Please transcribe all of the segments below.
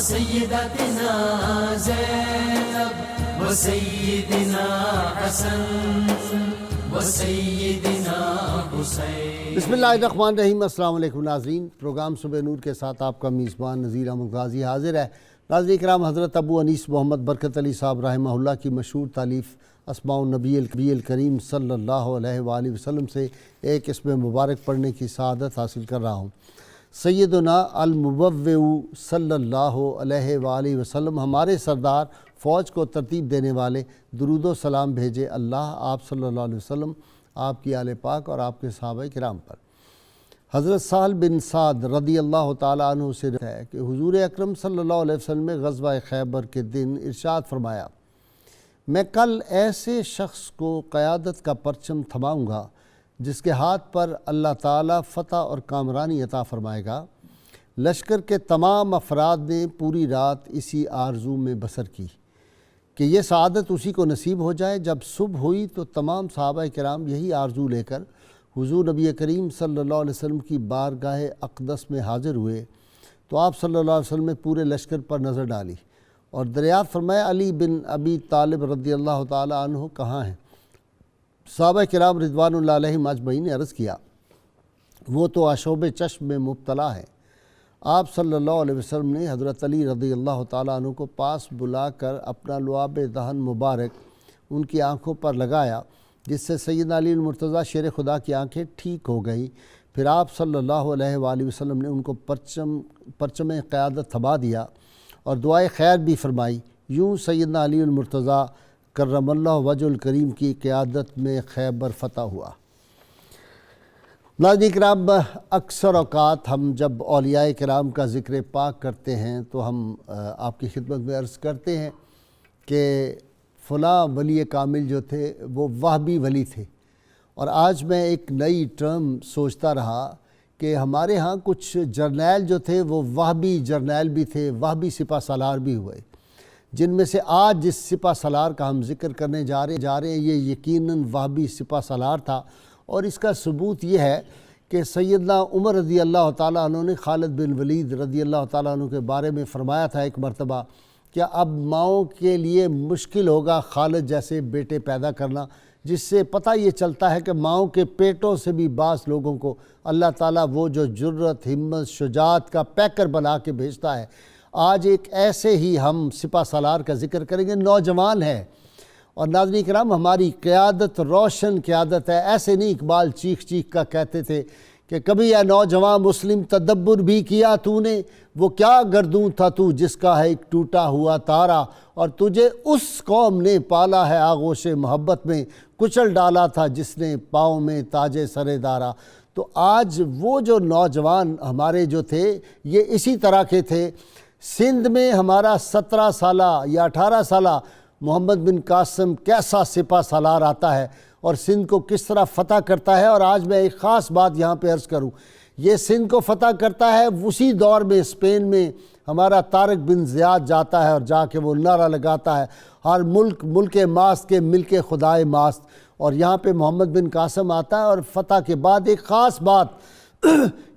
وسيدتنا زينب وسيدنا حسن وسيدنا حسين۔ بسم اللہ الرحمن الرحیم۔ السلام علیکم ناظرین، پروگرام صبح نور کے ساتھ آپ کا میزبان نذیر احمد غازی حاضر ہے۔ ناظرین کرام، حضرت ابو انیس محمد برکت علی صاحب رحمہ اللہ کی مشہور تالیف اسماء النبی الکریم صلی اللہ علیہ وآلہ وسلم سے ایک اسم مبارک پڑھنے کی سعادت حاصل کر رہا ہوں۔ سیدنا المبوّع صلی اللہ علیہ وآلہ وسلم، ہمارے سردار، فوج کو ترتیب دینے والے، درود و سلام بھیجے اللہ آپ صلی اللہ علیہ وسلم، آپ کی آل پاک اور آپ کے صحابہ کرام پر۔ حضرت سہل بن سعد رضی اللہ تعالیٰ عنہ سے ہے کہ حضور اکرم صلی اللہ علیہ وسلم نے غزوہ خیبر کے دن ارشاد فرمایا، میں کل ایسے شخص کو قیادت کا پرچم تھماؤں گا جس کے ہاتھ پر اللہ تعالیٰ فتح اور کامرانی عطا فرمائے گا۔ لشکر کے تمام افراد نے پوری رات اسی آرزو میں بسر کی کہ یہ سعادت اسی کو نصیب ہو جائے۔ جب صبح ہوئی تو تمام صحابہ کرام یہی آرزو لے کر حضور نبی کریم صلی اللہ علیہ وسلم کی بارگاہ اقدس میں حاضر ہوئے تو آپ صلی اللہ علیہ وسلم نے پورے لشکر پر نظر ڈالی اور دریافت فرمایا، علی بن ابی طالب رضی اللہ تعالیٰ عنہ کہاں ہیں؟ صحابہ کرام رضوان اللہ علیہم اجمعین نے عرض کیا، وہ تو آشوب چشم میں مبتلا ہے۔ آپ صلی اللہ علیہ وسلم نے حضرت علی رضی اللہ تعالیٰ عنہ کو پاس بلا کر اپنا لعاب دہن مبارک ان کی آنکھوں پر لگایا، جس سے سیدنا علی المرتضیٰ شیر خدا کی آنکھیں ٹھیک ہو گئیں۔ پھر آپ صلی اللہ علیہ وآلہ وسلم نے ان کو پرچم قیادت تھما دیا اور دعائے خیر بھی فرمائی۔ یوں سیدنا علی المرتضیٰ کرم اللہ وجہ الکریم کی قیادت میں خیبر فتح ہوا۔ ناظرین کرام، اکثر اوقات ہم جب اولیاء کرام کا ذکر پاک کرتے ہیں تو ہم آپ کی خدمت میں عرض کرتے ہیں کہ فلاں ولی کامل جو تھے وہ وہابی ولی تھے، اور آج میں ایک نئی ٹرم سوچتا رہا کہ ہمارے ہاں کچھ جرنیل جو تھے وہ وہابی جرنیل بھی تھے، وہابی سپہ سالار بھی ہوئے، جن میں سے آج جس سپہ سالار کا ہم ذکر کرنے جا رہے ہیں یہ یقیناً وہابی سپہ سالار تھا۔ اور اس کا ثبوت یہ ہے کہ سیدنا عمر رضی اللہ تعالیٰ عنہ نے خالد بن ولید رضی اللہ تعالیٰ عنہ کے بارے میں فرمایا تھا ایک مرتبہ کہ اب ماؤں کے لیے مشکل ہوگا خالد جیسے بیٹے پیدا کرنا، جس سے پتہ یہ چلتا ہے کہ ماؤں کے پیٹوں سے بھی بعض لوگوں کو اللہ تعالیٰ وہ جو جرت، ہمت، شجاعت کا پیکر بنا کے بھیجتا ہے۔ آج ایک ایسے ہی ہم سپہ سالار کا ذکر کریں گے، نوجوان ہے، اور ناظرین کرام ہماری قیادت روشن قیادت ہے۔ ایسے نہیں اقبال چیخ چیخ کا کہتے تھے کہ کبھی اے نوجوان مسلم تدبر بھی کیا تو نے، وہ کیا گردوں تھا تو جس کا ہے ایک ٹوٹا ہوا تارا، اور تجھے اس قوم نے پالا ہے آغوش محبت میں، کچل ڈالا تھا جس نے پاؤں میں تاج سر دارا۔ تو آج وہ جو نوجوان ہمارے جو تھے یہ اسی طرح کے تھے۔ سندھ میں ہمارا 17 سالہ یا 18 سالہ محمد بن قاسم کیسا سپہ سالار آتا ہے اور سندھ کو کس طرح فتح کرتا ہے۔ اور آج میں ایک خاص بات یہاں پہ عرض کروں، یہ سندھ کو فتح کرتا ہے اسی دور میں اسپین میں ہمارا طارق بن زیاد جاتا ہے اور جا کے وہ نعرہ لگاتا ہے، ہر ملک ماست کے ملک خدائے ماست، اور یہاں پہ محمد بن قاسم آتا ہے۔ اور فتح کے بعد ایک خاص بات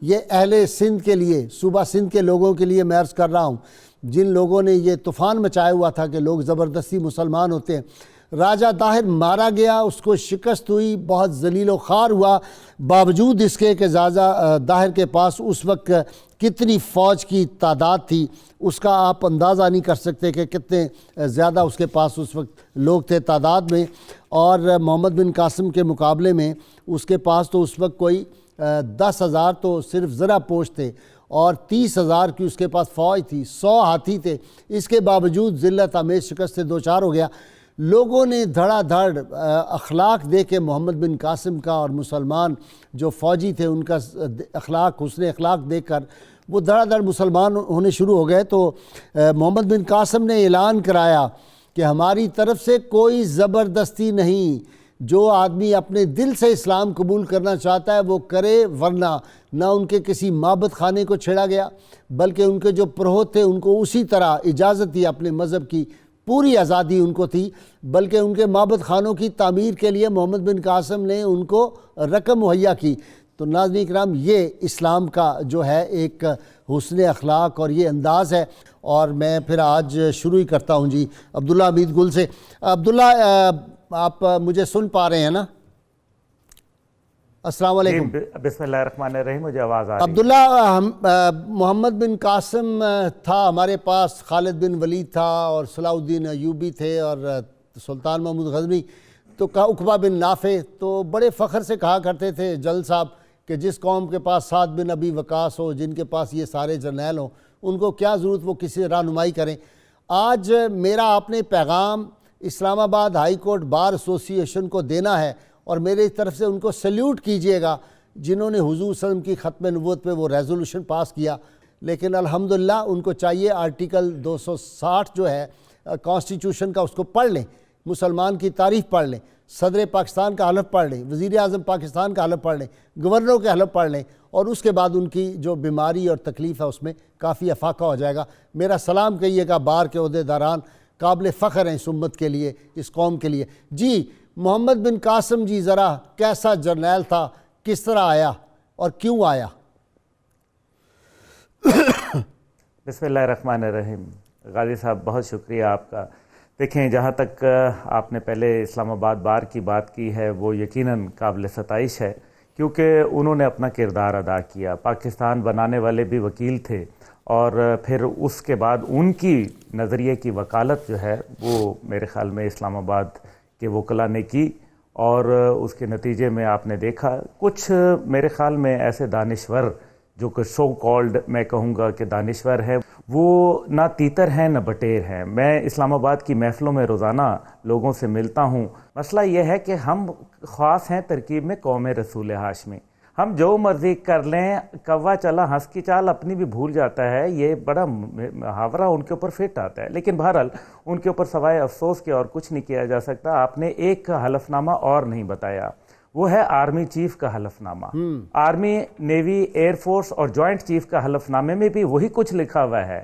یہ اہل سندھ کے لیے، صوبہ سندھ کے لوگوں کے لیے میں عرض کر رہا ہوں، جن لوگوں نے یہ طوفان مچایا ہوا تھا کہ لوگ زبردستی مسلمان ہوتے ہیں۔ راجہ طاہر مارا گیا، اس کو شکست ہوئی، بہت ذلیل و خوار ہوا، باوجود اس کے کہ راجہ طاہر کے پاس اس وقت کتنی فوج کی تعداد تھی اس کا آپ اندازہ نہیں کر سکتے کہ کتنے زیادہ اس کے پاس اس وقت لوگ تھے تعداد میں، اور محمد بن قاسم کے مقابلے میں اس کے پاس تو اس وقت کوئی 10,000 تو صرف زرہ پوش تھے اور 30,000 کی اس کے پاس فوج تھی، 100 ہاتھی تھے۔ اس کے باوجود ذلت آمیز شکست سے دوچار ہو گیا۔ لوگوں نے دھڑا دھڑ اخلاق دے کے محمد بن قاسم کا اور مسلمان جو فوجی تھے ان کا اخلاق، حسن اخلاق دے کر وہ دھڑا دھڑ مسلمان ہونے شروع ہو گئے۔ تو محمد بن قاسم نے اعلان کرایا کہ ہماری طرف سے کوئی زبردستی نہیں، جو آدمی اپنے دل سے اسلام قبول کرنا چاہتا ہے وہ کرے، ورنہ نہ ان کے کسی معبد خانے کو چھیڑا گیا بلکہ ان کے جو پروہت تھے ان کو اسی طرح اجازت دی، اپنے مذہب کی پوری آزادی ان کو تھی، بلکہ ان کے معبد خانوں کی تعمیر کے لیے محمد بن قاسم نے ان کو رقم مہیا کی۔ تو ناظرین کرام یہ اسلام کا جو ہے ایک حسن اخلاق اور یہ انداز ہے. اور میں پھر آج شروع ہی کرتا ہوں جی عبداللہ حمید گل سے. عبداللہ آپ مجھے سن پا رہے ہیں نا؟ السلام علیکم. بسم اللہ الرحمن الرحیم. مجھے آواز آ رہی ہے. عبداللہ محمد بن قاسم تھا ہمارے پاس، خالد بن ولید تھا، اور صلاح الدین ایوبی تھے، اور سلطان محمود غزنوی، تو عقبہ بن نافع. تو بڑے فخر سے کہا کرتے تھے جل صاحب کہ جس قوم کے پاس سعد بن ابی وقاص ہو، جن کے پاس یہ سارے جرنیل ہوں، ان کو کیا ضرورت وہ کسی رہنمائی کریں. آج میرا آپ نے پیغام اسلام آباد ہائی کورٹ بار ایسوسی ایشن کو دینا ہے، اور میرے طرف سے ان کو سیلیوٹ کیجئے گا جنہوں نے حضور صلی اللہ علیہ وسلم کی ختم نبوت پہ وہ ریزولوشن پاس کیا. لیکن الحمدللہ ان کو چاہیے آرٹیکل 260 جو ہے کانسٹیٹیوشن کا، اس کو پڑھ لیں، مسلمان کی تعریف پڑھ لیں، صدر پاکستان کا حلف پڑھ لیں، وزیر اعظم پاکستان کا حلف پڑھ لیں، گورنروں کے حلف پڑھ لیں، اور اس کے بعد ان کی جو بیماری اور تکلیف ہے اس میں کافی افاقہ ہو جائے گا. میرا سلام کہیے گا بار کے عہدیداران، قابل فخر ہیں اس امت کے لیے، اس قوم کے لیے. جی محمد بن قاسم جی، ذرا کیسا جرنیل تھا، کس طرح آیا اور کیوں آیا؟ بسم اللہ الرحمن الرحیم. غازی صاحب بہت شکریہ آپ کا. دیکھیں، جہاں تک آپ نے پہلے اسلام آباد بار کی بات کی ہے وہ یقیناً قابل ستائش ہے، کیونکہ انہوں نے اپنا کردار ادا کیا. پاکستان بنانے والے بھی وکیل تھے، اور پھر اس کے بعد ان کی نظریے کی وکالت جو ہے وہ میرے خیال میں اسلام آباد کے وکلاء نے کی، اور اس کے نتیجے میں آپ نے دیکھا کچھ میرے خیال میں ایسے دانشور جو کہ سو کالڈ میں کہوں گا کہ دانشور ہیں، وہ نہ تیتر ہیں نہ بٹیر ہیں. میں اسلام آباد کی محفلوں میں روزانہ لوگوں سے ملتا ہوں. مسئلہ یہ ہے کہ ہم خاص ہیں ترکیب میں قوم رسول ہاشمی. ہم جو مرضی کر لیں، کوا چلا ہنس کی چال اپنی بھی بھول جاتا ہے، یہ بڑا محاورہ ان کے اوپر فٹ آتا ہے. لیکن بہرحال ان کے اوپر سوائے افسوس کے اور کچھ نہیں کیا جا سکتا. آپ نے ایک حلف نامہ اور نہیں بتایا، وہ ہے آرمی چیف کا حلف نامہ. آرمی، نیوی، ایئر فورس اور جوائنٹ چیف کا حلف نامے میں بھی وہی کچھ لکھا ہوا ہے.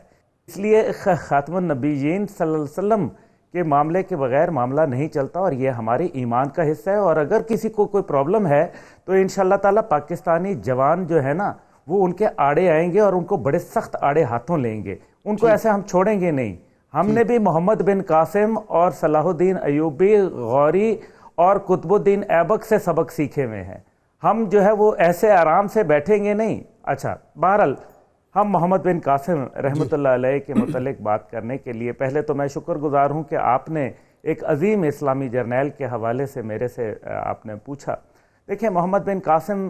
اس لیے خاتم النبیین صلی اللہ علیہ وسلم کے معاملے کے بغیر معاملہ نہیں چلتا، اور یہ ہمارے ایمان کا حصہ ہے. اور اگر کسی کو کوئی پرابلم ہے تو انشاءاللہ تعالی پاکستانی جوان جو ہے نا وہ ان کے آڑے آئیں گے اور ان کو بڑے سخت آڑے ہاتھوں لیں گے. ان کو ایسے ہم چھوڑیں گے نہیں. ہم نے بھی محمد بن قاسم اور صلاح الدین ایوبی، غوری اور قطب الدین ایبک سے سبق سیکھے ہوئے ہیں. ہم جو ہے وہ ایسے آرام سے بیٹھیں گے نہیں. اچھا، بہرحال ہم محمد بن قاسم رحمۃ اللہ علیہ کے متعلق بات کرنے کے لیے پہلے تو میں شکر گزار ہوں کہ آپ نے ایک عظیم اسلامی جرنیل کے حوالے سے میرے سے آپ نے پوچھا. دیکھیں، محمد بن قاسم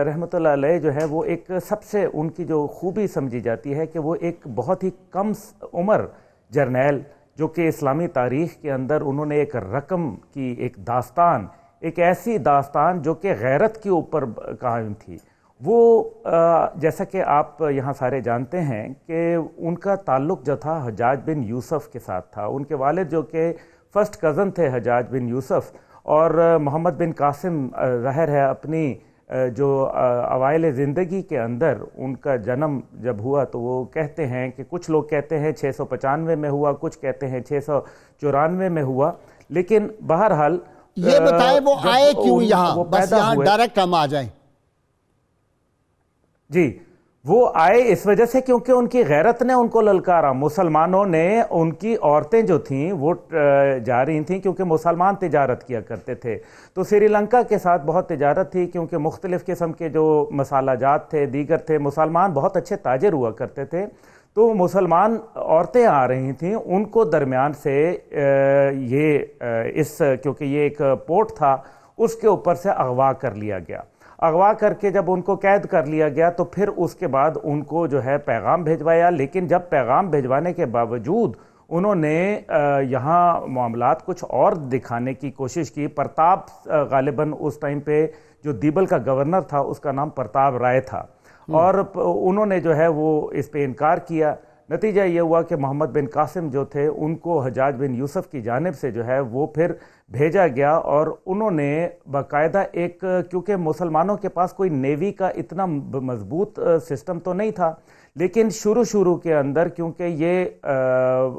رحمۃ اللہ علیہ جو ہے وہ ایک سب سے ان کی جو خوبی سمجھی جاتی ہے کہ وہ ایک بہت ہی کم عمر جرنیل، جو کہ اسلامی تاریخ کے اندر انہوں نے ایک رقم کی ایک داستان، ایک ایسی داستان جو کہ غیرت کے اوپر قائم تھی. وہ جیسا کہ آپ یہاں سارے جانتے ہیں کہ ان کا تعلق جو تھا حجاج بن یوسف کے ساتھ تھا. ان کے والد جو کہ فرسٹ کزن تھے حجاج بن یوسف، اور محمد بن قاسم ظاہر ہے اپنی جو اوائل زندگی کے اندر ان کا جنم جب ہوا تو وہ کہتے ہیں کہ کچھ لوگ کہتے ہیں 695 میں ہوا، کچھ کہتے ہیں 694 میں ہوا. لیکن بہرحال یہ بتائیں وہ آئے کیوں یہاں؟ بس یہاں ڈائریکٹ ہم آ جائیں. جی، وہ آئے اس وجہ سے کیونکہ ان کی غیرت نے ان کو للکارا. مسلمانوں نے ان کی عورتیں جو تھیں وہ جا رہی تھیں، کیونکہ مسلمان تجارت کیا کرتے تھے. تو سری لنکا کے ساتھ بہت تجارت تھی، کیونکہ مختلف قسم کے جو مسالہ جات تھے دیگر تھے. مسلمان بہت اچھے تاجر ہوا کرتے تھے. تو مسلمان عورتیں آ رہی تھیں، ان کو درمیان سے کیونکہ یہ ایک پورٹ تھا، اس کے اوپر سے اغوا کر لیا گیا. اغوا کر کے جب ان کو قید کر لیا گیا تو پھر اس کے بعد ان کو جو ہے پیغام بھیجوایا. لیکن جب پیغام بھیجوانے کے باوجود انہوں نے یہاں معاملات کچھ اور دکھانے کی کوشش کی. پرتاپ غالباً اس ٹائم پہ جو دیبل کا گورنر تھا اس کا نام پرتاپ رائے تھا، اور انہوں نے جو ہے وہ اس پہ انکار کیا. نتیجہ یہ ہوا کہ محمد بن قاسم جو تھے ان کو حجاج بن یوسف کی جانب سے جو ہے وہ پھر بھیجا گیا. اور انہوں نے باقاعدہ کیونکہ مسلمانوں کے پاس کوئی نیوی کا اتنا مضبوط سسٹم تو نہیں تھا، لیکن شروع کے اندر کیونکہ یہ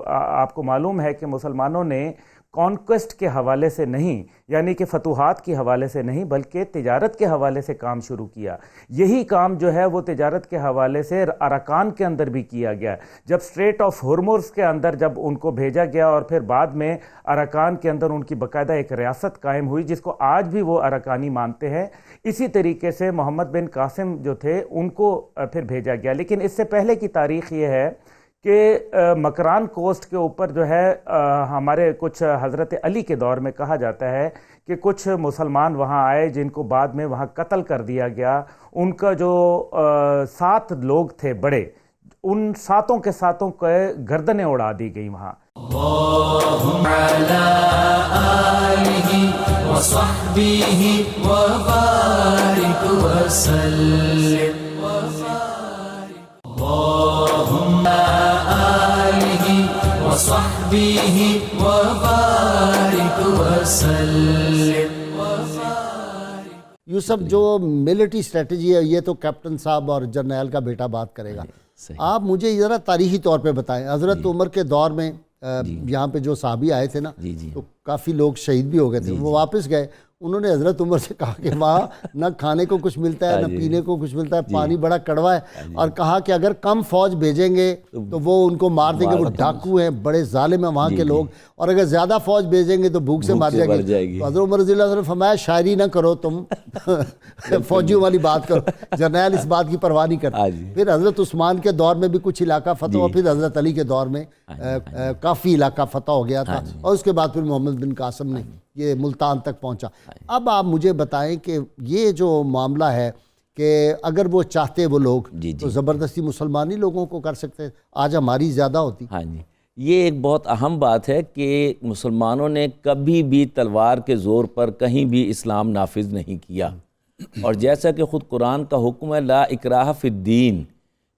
آپ کو معلوم ہے کہ مسلمانوں نے کانکویسٹ کے حوالے سے نہیں، یعنی کہ فتوحات کے حوالے سے نہیں، بلکہ تجارت کے حوالے سے کام شروع کیا۔ یہی کام جو ہے وہ تجارت کے حوالے سے اراکان کے اندر بھی کیا گیا۔ جب اسٹریٹ آف ہرمز کے اندر جب ان کو بھیجا گیا اور پھر بعد میں اراکان کے اندر ان کی باقاعدہ ایک ریاست قائم ہوئی جس کو آج بھی وہ اراکانی مانتے ہیں، اسی طریقے سے محمد بن قاسم جو تھے ان کو پھر بھیجا گیا۔ لیکن اس سے پہلے کی تاریخ یہ ہے کہ مکران کوسٹ کے اوپر جو ہے ہمارے کچھ حضرت علی کے دور میں کہا جاتا ہے کہ کچھ مسلمان وہاں آئے جن کو بعد میں وہاں قتل کر دیا گیا۔ ان کا جو 7 لوگ تھے بڑے، ان 7 کے 7 گردنیں اڑا دی گئی وہاں۔ اللهم على آله وصحبه وبارك وسلم اللهم آله وصحبه وبارك وسلم۔ یوسف، جو ملٹری اسٹریٹجی ہے یہ تو کیپٹن صاحب اور جرنیل کا بیٹا بات کرے گا۔ آپ مجھے ذرا تاریخی طور پہ بتائیں، حضرت عمر کے دور میں یہاں پہ جو صحابی آئے تھے نا تو کافی لوگ شہید بھی ہو گئے تھے، وہ واپس گئے، انہوں نے حضرت عمر سے کہا کہ وہاں نہ کھانے کو کچھ ملتا ہے نہ پینے کو کچھ ملتا ہے، پانی بڑا کڑوا ہے، اور کہا کہ اگر کم فوج بھیجیں گے تو وہ ان کو مار دیں گے، وہ ڈاکو ہیں، بڑے ظالم ہیں وہاں کے لوگ، اور اگر زیادہ فوج بھیجیں گے تو بھوک سے مار جائیں گے۔ حضرت عمر رضی اللہ عنہ نے فرمایا شاعری نہ کرو تم، فوجیوں والی بات کرو۔ جرنیل اس بات کی پرواہ نہیں کرتا۔ پھر حضرت عثمان کے دور میں بھی کچھ علاقہ فتح ہوا، پھر حضرت علی کے دور میں کافی علاقہ فتح ہو گیا تھا، اور اس کے بعد پھر محمد بن قاسم نے یہ ملتان تک پہنچا۔ اب آپ مجھے بتائیں کہ یہ جو معاملہ ہے کہ اگر وہ چاہتے وہ لوگ تو زبردستی مسلمانی لوگوں کو کر سکتے، آج ہماری زیادہ ہوتی۔ ہاں جی، یہ ایک بہت اہم بات ہے کہ مسلمانوں نے کبھی بھی تلوار کے زور پر کہیں بھی اسلام نافذ نہیں کیا، اور جیسا کہ خود قرآن کا حکم ہے لا اکراہ فی الدین،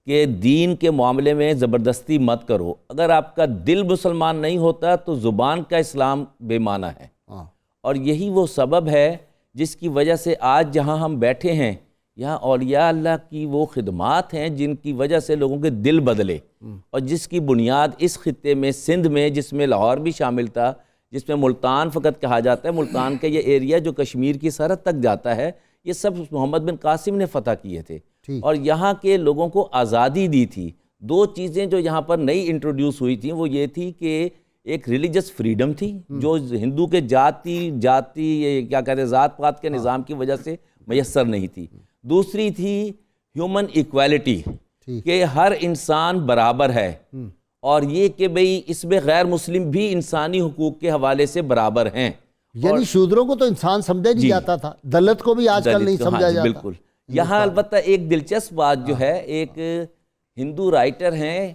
کہ دین کے معاملے میں زبردستی مت کرو۔ اگر آپ کا دل مسلمان نہیں ہوتا تو زبان کا اسلام بے معنی ہے، اور یہی وہ سبب ہے جس کی وجہ سے آج جہاں ہم بیٹھے ہیں یہاں اولیاء اللہ کی وہ خدمات ہیں جن کی وجہ سے لوگوں کے دل بدلے، اور جس کی بنیاد اس خطے میں سندھ میں، جس میں لاہور بھی شامل تھا، جس میں ملتان فقط کہا جاتا ہے، ملتان کا یہ ایریا جو کشمیر کی سرحد تک جاتا ہے، یہ سب محمد بن قاسم نے فتح کیے تھے، اور یہاں کے لوگوں کو آزادی دی تھی۔ 2 چیزیں جو یہاں پر نئی انٹروڈیوس ہوئی تھیں وہ یہ تھی کہ ایک ریلیجس فریڈم تھی جو ہندو کے جاتی کیا کہتے ہیں ذات پات کے نظام کی وجہ سے میسر نہیں تھی۔ دوسری تھی ہیومن ایکویلٹی، کہ ہر انسان برابر ہے، اور یہ کہ بھئی اس میں غیر مسلم بھی انسانی حقوق کے حوالے سے برابر ہیں۔ یعنی شودروں کو تو انسان سمجھا نہیں جاتا تھا، دلت کو بھی آج کل نہیں سمجھا جاتا۔ بالکل۔ یہاں البتہ ایک دلچسپ بات جو ہے، ایک ہندو رائٹر ہیں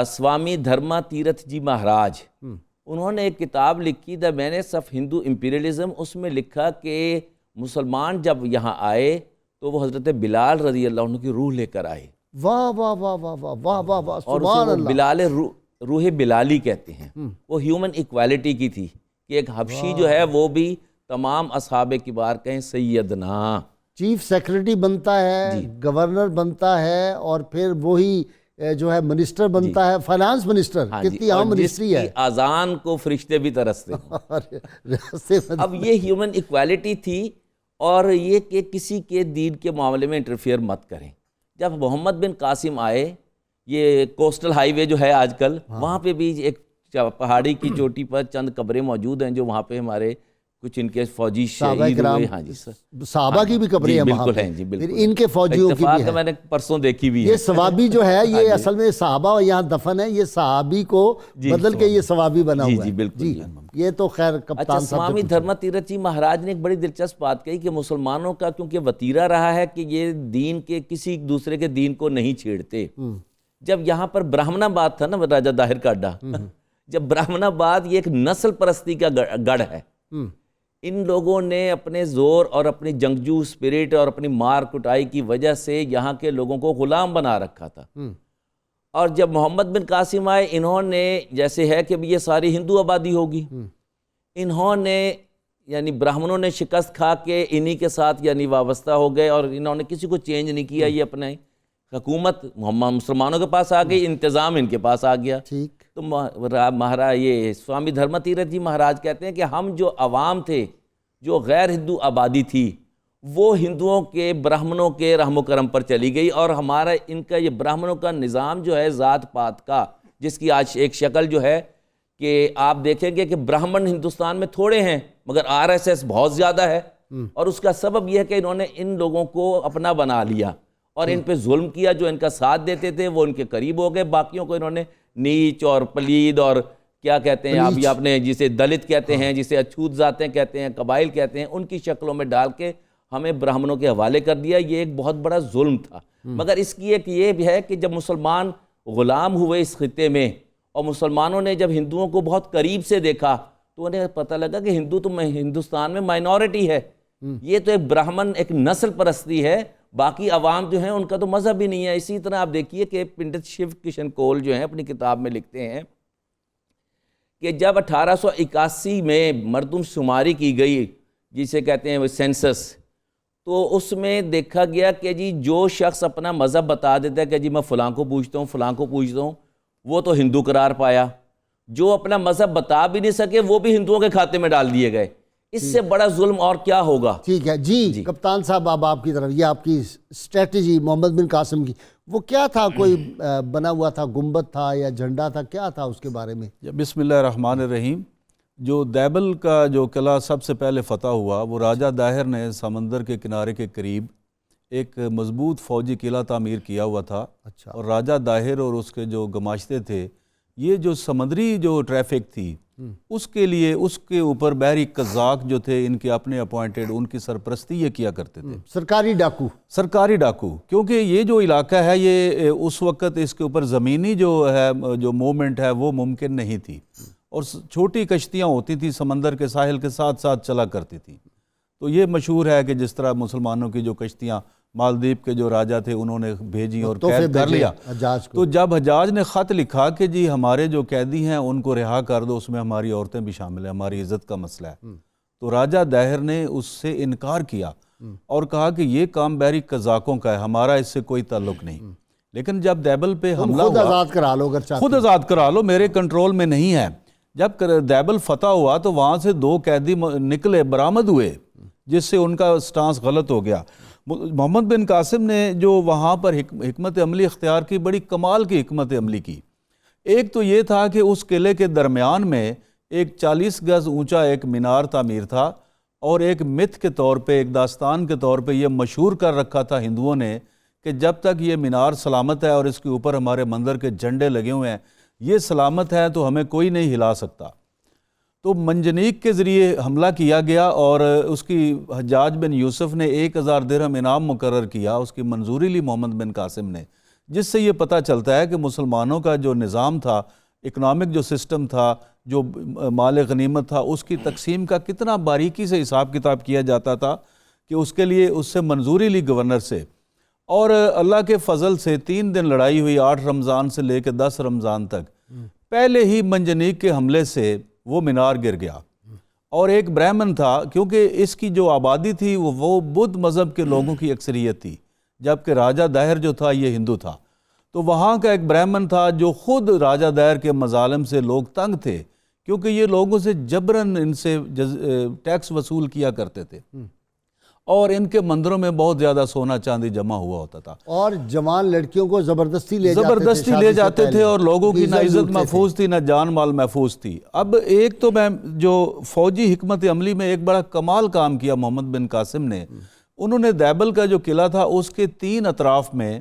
سوامی دھرما تیرتھ جی مہاراج، انہوں نے ایک کتاب لکھی the means of Hindu imperialism, اس میں لکھا کہ مسلمان جب یہاں آئے تو وہ حضرت بلال رضی اللہ عنہ کی روح لے کر آئے۔ واہ واہ واہ واہ واہ واہ واہ واہ، اور سبحان اسے وہ اللہ۔ بلال روح بلالی کہتے ہیں۔ وہ ہیومن ایکویلٹی کی تھی کہ ایک حبشی جو ہے وہ بھی تمام اصحاب کبار کہیں سیدنا، چیف سیکرٹری بنتا ہے، گورنر بنتا ہے، اور پھر وہی جو ہے منسٹر بنتا ہے، فائنانس منسٹر، کتنی اہم منسٹری ہے۔ اذان کو فرشتے بھی ترستے ہیں۔ اب یہ ہیومن ایکویلٹی تھی، اور یہ کہ کسی کے دین کے معاملے میں انٹرفیئر مت کریں۔ جب محمد بن قاسم آئے، یہ کوسٹل ہائی وے جو ہے آج کل، وہاں پہ بھی ایک پہاڑی کی چوٹی پر چند قبریں موجود ہیں جو وہاں پہ ہمارے کچھ ان کے فوجی شہید ہوئے۔ ہاں جی سر، صحابہ کی بھی قبریں ہیں وہاں پہ، جی پھر ان کے فوجیوں کی بھی ہے۔ میں نے پرسوں دیکھی بھی ہے۔ یہ ثوابی جو ہے یہ اصل میں صحابہ یہاں دفن ہے، یہ صحابی کو بدل کے یہ ثوابی بنا ہوا ہے۔ جی بالکل۔ یہ تو خیر اچھا، کپتان سوامی دھرما تیرتھ جی مہاراج نے ایک بڑی دلچسپ بات کہی کہ مسلمانوں کا کیونکہ وتیرہ رہا ہے کہ یہ دین کے کسی دوسرے کے دین کو نہیں چھیڑتے۔ جب یہاں پر برہمن آباد تھا نا، راجہ داہر کا اڈا، جب برہمن آباد یہ ایک نسل پرستی کا گڑھ ہے، ان لوگوں نے اپنے زور اور اپنی جنگجو سپرٹ اور اپنی مار کٹائی کی وجہ سے یہاں کے لوگوں کو غلام بنا رکھا تھا۔ اور جب محمد بن قاسم آئے، انہوں نے جیسے ہے کہ یہ ساری ہندو آبادی ہوگی، انہوں نے یعنی برہمنوں نے شکست کھا کے انہی کے ساتھ یعنی وابستہ ہو گئے، اور انہوں نے کسی کو چینج نہیں کیا، یہ اپنے حکومت مسلمانوں کے پاس آ گئی، انتظام ان کے پاس آ گیا۔ ٹھیک۔ تو مہاراج یہ سوامی دھرما تیرتھ جی مہاراج کہتے ہیں کہ ہم جو عوام تھے، جو غیر ہندو آبادی تھی، وہ ہندوؤں کے برہمنوں کے رحم و کرم پر چلی گئی، اور ہمارا ان کا یہ برہمنوں کا نظام جو ہے ذات پات کا، جس کی آج ایک شکل جو ہے کہ آپ دیکھیں گے کہ برہمن ہندوستان میں تھوڑے ہیں مگر RSS بہت زیادہ ہے، اور اس کا سبب یہ ہے کہ انہوں نے ان لوگوں کو اپنا بنا لیا اور ان پہ ظلم کیا۔ جو ان کا ساتھ دیتے تھے وہ ان کے قریب ہو گئے، باقیوں کو انہوں نے نیچ اور پلید اور کیا کہتے ہیں ابھی آپ نے جسے دلت کہتے ہیں، جسے اچھوت ذاتیں کہتے ہیں، قبائل کہتے ہیں، ان کی شکلوں میں ڈال کے ہمیں برہمنوں کے حوالے کر دیا۔ یہ ایک بہت بڑا ظلم تھا، مگر اس کی ایک یہ بھی ہے کہ جب مسلمان غلام ہوئے اس خطے میں، اور مسلمانوں نے جب ہندوؤں کو بہت قریب سے دیکھا تو انہیں پتہ لگا کہ ہندو تو ہندوستان میں مائنورٹی ہے، یہ تو ایک برہمن ایک نسل پرستی ہے، باقی عوام جو ہیں ان کا تو مذہب ہی نہیں ہے۔ اسی طرح آپ دیکھیے کہ پنڈت شیو کشن کول جو ہیں اپنی کتاب میں لکھتے ہیں کہ جب 1881 میں مردم شماری کی گئی، جسے کہتے ہیں سینسس، تو اس میں دیکھا گیا کہ جی جو شخص اپنا مذہب بتا دیتا ہے کہ جی میں فلاں کو پوجتا ہوں، فلاں کو پوجتا ہوں، وہ تو ہندو قرار پایا۔ جو اپنا مذہب بتا بھی نہیں سکے وہ بھی ہندوؤں کے کھاتے میں ڈال دیے گئے۔ اس سے بڑا ظلم اور کیا ہوگا؟ ٹھیک ہے جی کپتان صاحب، اب آپ کی طرف، یہ آپ کی اسٹریٹجی محمد بن قاسم کی، وہ کیا تھا؟ کوئی بنا ہوا تھا گنبد تھا یا جھنڈا تھا، کیا تھا اس کے بارے میں؟ بسم اللہ الرحمن الرحیم۔ جو دیبل کا جو قلعہ سب سے پہلے فتح ہوا، وہ راجہ داہر نے سمندر کے کنارے کے قریب ایک مضبوط فوجی قلعہ تعمیر کیا ہوا تھا۔ اچھا۔ اور راجہ داہر اور اس کے جو گماشتے تھے، یہ جو سمندری جو ٹریفک تھی اس کے لیے اس کے اوپر بحری قزاق جو تھے ان کے اپنے اپوائنٹڈ، ان کی سرپرستی یہ کیا کرتے تھے، سرکاری ڈاکو۔ کیونکہ یہ جو علاقہ ہے یہ اس وقت اس کے اوپر زمینی جو ہے جو موومنٹ ہے وہ ممکن نہیں تھی، اور چھوٹی کشتیاں ہوتی تھیں سمندر کے ساحل کے ساتھ ساتھ چلا کرتی تھیں۔ تو یہ مشہور ہے کہ جس طرح مسلمانوں کی جو کشتیاں مالدیپ کے جو راجہ تھے انہوں نے بھیجی اور قید کر لیا، تو جب حجاج نے خط لکھا کہ جی ہمارے جو قیدی ہیں ان کو رہا کر دو، اس میں ہماری عورتیں بھی شامل ہیں، ہماری عزت کا مسئلہ ہے، تو راجہ داہر نے اس سے انکار کیا اور کہا کہ یہ کام بحری قزاقوں کا ہے، ہمارا اس سے کوئی تعلق نہیں۔ لیکن جب دیبل پہ حملہ خود ہوا، آزاد کرا لو اگر چاہتے، خود آزاد کرا لو، میرے کنٹرول میں نہیں ہے۔ جب دیبل فتح ہوا تو وہاں سے 2 قیدی نکلے، برآمد ہوئے، جس سے ان کا سٹانس غلط ہو گیا۔ محمد بن قاسم نے جو وہاں پر حکمت عملی اختیار کی، بڑی کمال کی حکمت عملی کی۔ ایک تو یہ تھا کہ اس قلعے کے درمیان میں ایک 40 گز اونچا ایک مینار تعمیر تھا، اور ایک متھ کے طور پہ، ایک داستان کے طور پہ یہ مشہور کر رکھا تھا ہندوؤں نے کہ جب تک یہ مینار سلامت ہے اور اس کے اوپر ہمارے مندر کے جھنڈے لگے ہوئے ہیں، یہ سلامت ہے تو ہمیں کوئی نہیں ہلا سکتا۔ تو منجنیق کے ذریعے حملہ کیا گیا، اور اس کی حجاج بن یوسف نے 1000 درہم انعام مقرر کیا، اس کی منظوری لی محمد بن قاسم نے، جس سے یہ پتہ چلتا ہے کہ مسلمانوں کا جو نظام تھا، اکنامک جو سسٹم تھا، جو مال غنیمت تھا، اس کی تقسیم کا کتنا باریکی سے حساب کتاب کیا جاتا تھا کہ اس کے لیے اس سے منظوری لی گورنر سے۔ اور اللہ کے فضل سے 3 دن لڑائی ہوئی، 8 رمضان سے لے کے 10 رمضان تک۔ پہلے ہی منجنیق کے حملے سے وہ مینار گر گیا، اور ایک برہمن تھا، کیونکہ اس کی جو آبادی تھی وہ بدھ مذہب کے لوگوں کی اکثریت تھی، جبکہ راجہ داہر جو تھا یہ ہندو تھا۔ تو وہاں کا ایک برہمن تھا جو خود راجہ داہر کے مظالم سے لوگ تنگ تھے، کیونکہ یہ لوگوں سے جبراً ان سے ٹیکس وصول کیا کرتے تھے، اور ان کے مندروں میں بہت زیادہ سونا چاندی جمع ہوا ہوتا تھا، اور جوان لڑکیوں کو زبردستی لے جاتے تھے، اور لوگوں کی نہ عزت محفوظ تھی نہ جان مال محفوظ تھی۔ اب ایک تو میں جو فوجی حکمت عملی میں ایک بڑا کمال کام کیا محمد بن قاسم نے، انہوں نے دیبل کا جو قلعہ تھا اس کے 3 اطراف میں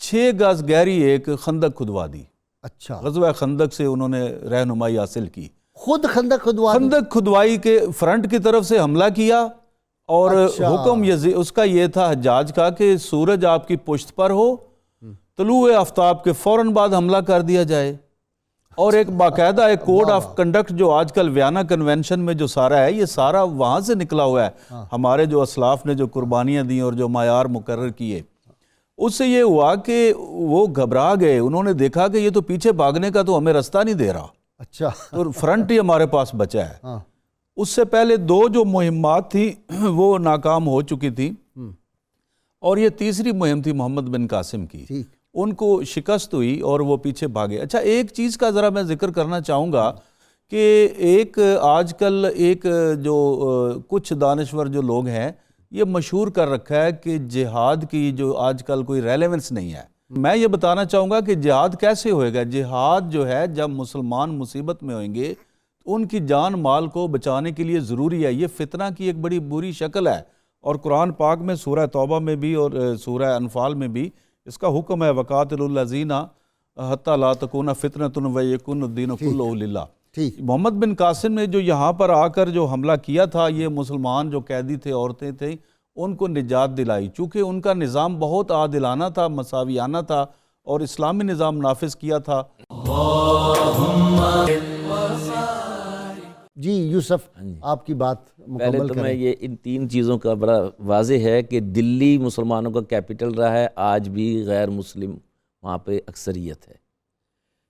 6 گز گہری ایک خندق کھدوا دی۔ اچھا، غزوہ خندق سے انہوں نے رہنمائی حاصل کی، خود خندق کھدوائی کے فرنٹ کی طرف سے حملہ کیا، اور حکم اس کا یہ تھا حجاج کا کہ سورج آپ کی پشت پر ہو، طلوع آفتاب کے فوراً بعد حملہ کر دیا جائے، اور ایک باقاعدہ ایک کوڈ آف کنڈکٹ جو آج کل ویانا کنونشن میں جو سارا ہے، یہ سارا وہاں سے نکلا ہوا ہے، ہمارے جو اسلاف نے جو قربانیاں دیں اور جو معیار مقرر کیے۔ اس سے یہ ہوا کہ وہ گھبرا گئے، انہوں نے دیکھا کہ یہ تو پیچھے بھاگنے کا تو ہمیں رستہ نہیں دے رہا، اچھا، تو فرنٹ ہی ہمارے پاس بچا ہے۔ اس سے پہلے 2 جو مہمات تھی وہ ناکام ہو چکی تھی، اور یہ تیسری مہم تھی محمد بن قاسم کی، ان کو شکست ہوئی اور وہ پیچھے بھاگے۔ اچھا، ایک چیز کا ذرا میں ذکر کرنا چاہوں گا کہ ایک آج کل ایک جو کچھ دانشور جو لوگ ہیں یہ مشہور کر رکھا ہے کہ جہاد کی جو آج کل کوئی ریلیونس نہیں ہے۔ میں یہ بتانا چاہوں گا کہ جہاد کیسے ہوئے گا؟ جہاد جو ہے جب مسلمان مصیبت میں ہوئیں گے ان کی جان مال کو بچانے کے لیے ضروری ہے۔ یہ فتنہ کی ایک بڑی بری شکل ہے، اور قرآن پاک میں سورہ توبہ میں بھی اور سورہ انفال میں بھی اس کا حکم ہے، وَقَاتِلُوا الَّذِينَ حَتَّى لَا تَكُونَ فِتْنَةٌ وَيَكُونَ الدِّينُ كُلُّهُ لِلَّهِ۔ محمد بن قاسم نے جو یہاں پر آ کر جو حملہ کیا تھا، یہ مسلمان جو قیدی تھے، عورتیں تھیں، ان کو نجات دلائی، چونکہ ان کا نظام بہت عادلانہ تھا، مساویانہ تھا، اور اسلامی نظام نافذ کیا تھا۔ جی یوسف، آپ کی بات پہلے مکمل تو کریں۔ میں یہ ان تین چیزوں کا بڑا واضح ہے کہ دلی مسلمانوں کا کیپٹل رہا ہے، آج بھی غیر مسلم وہاں پہ اکثریت ہے۔